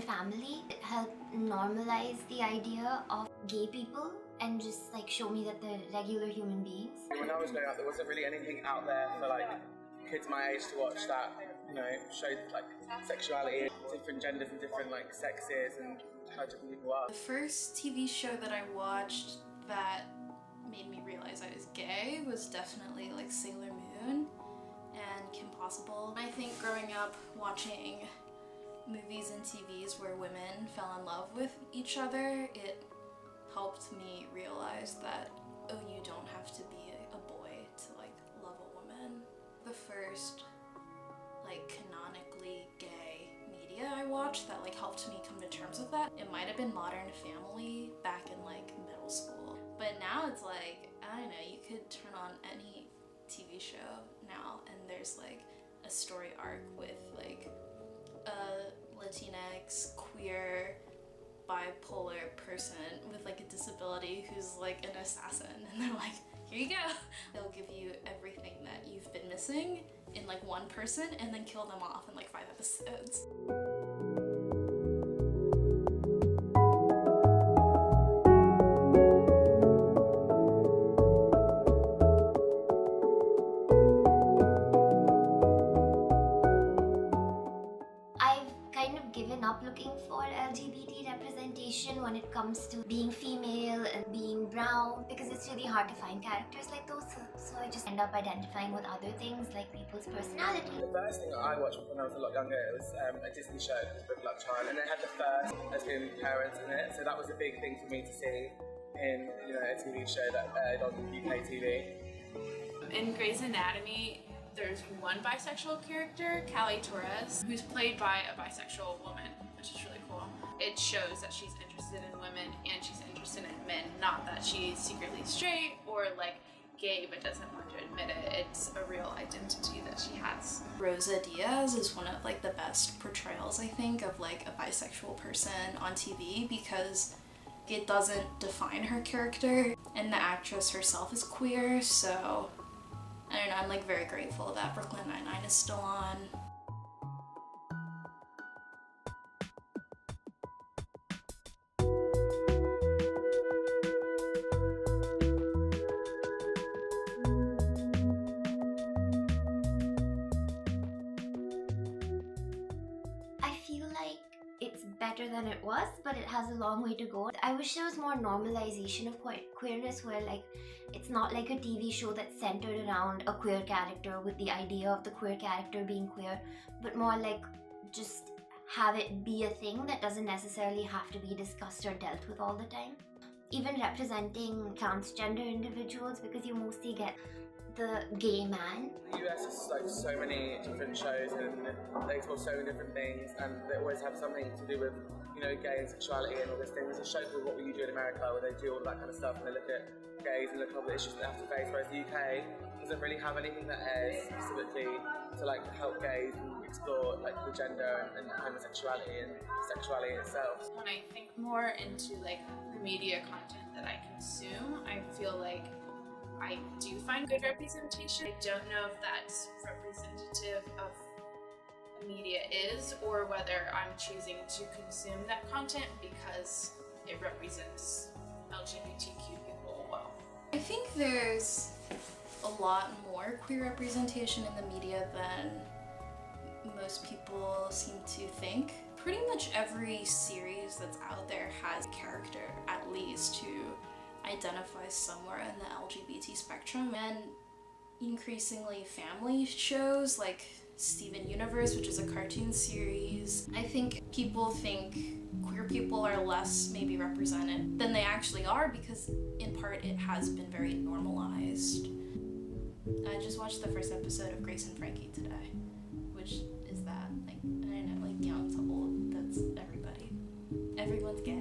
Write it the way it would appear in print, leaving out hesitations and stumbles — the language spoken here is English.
Modern Family. It helped normalize the idea of gay people and just like show me that they're regular human beings. When I was growing up, there wasn't really anything out there for like kids my age to watch that, you know, showed like sexuality, different genders and different like sexes and how different people are. The first TV show that I watched that made me realize I was gay was definitely like Sailor Moon and Kim Possible. I think growing up watching movies and TVs where women fell in love with each other, it helped me realize that, oh, you don't have to be a boy to like love a woman. The first like canonically gay media I watched that like helped me come to terms with that, it might have been Modern Family back in like middle school. But now it's like, I don't know, you could turn on any TV show now and there's like a story arc with like a Latinx, queer, bipolar person with like a disability who's like an assassin, and they're like, here you go. They'll give you everything that you've been missing in like one person and then kill them off in like 5 episodes. Looking for LGBT representation when it comes to being female and being brown, because it's really hard to find characters like those, so I just end up identifying with other things like people's personality. The first thing that I watched when I was a lot younger, it was a Disney show called Good Luck Charm, and they had the first lesbian parents in it, so that was a big thing for me to see in, you know, a TV show that aired on UK TV. In Grey's Anatomy, there's one bisexual character, Callie Torres, who's played by a bisexual woman, which is really cool. It shows that she's interested in women and she's interested in men, not that she's secretly straight or like gay but doesn't want to admit it. It's a real identity that she has. Rosa Diaz is one of like the best portrayals, I think, of like a bisexual person on TV, because it doesn't define her character, and the actress herself is queer, so I don't know, I'm like very grateful that Brooklyn Nine-Nine is still on. I feel like it's better than it was, but it has a long way to go. I wish there was more normalization of queerness, where like it's not like a TV show that's centered around a queer character with the idea of the queer character being queer, but more like just have it be a thing that doesn't necessarily have to be discussed or dealt with all the time. Even representing transgender individuals, because you mostly get the gay man. The US has like so many different shows and they explore so many different things, and they always have something to do with, you know, gay and sexuality and all these things. There's a show called What Will You Do in America where they do all that kind of stuff and they look at gays and look at all the issues they have to face, whereas the UK doesn't really have anything that airs specifically to like help gays and explore like the gender and homosexuality and sexuality itself. When I think more into like the media content that I consume, I feel like I do find good representation. I don't know if that's representative of the media is, or whether I'm choosing to consume that content because it represents LGBTQ people well. I think there's a lot more queer representation in the media than most people seem to think. Pretty much every series that's out there has a character, at least, who identifies somewhere in the LGBT spectrum, and increasingly family shows like Steven Universe, which is a cartoon series. I think people think queer people are less maybe represented than they actually are, because in part it has been very normalized. I just watched the first episode of Grace and Frankie today, which is that, like, I don't know, like young to old, that's everybody. Everyone's gay.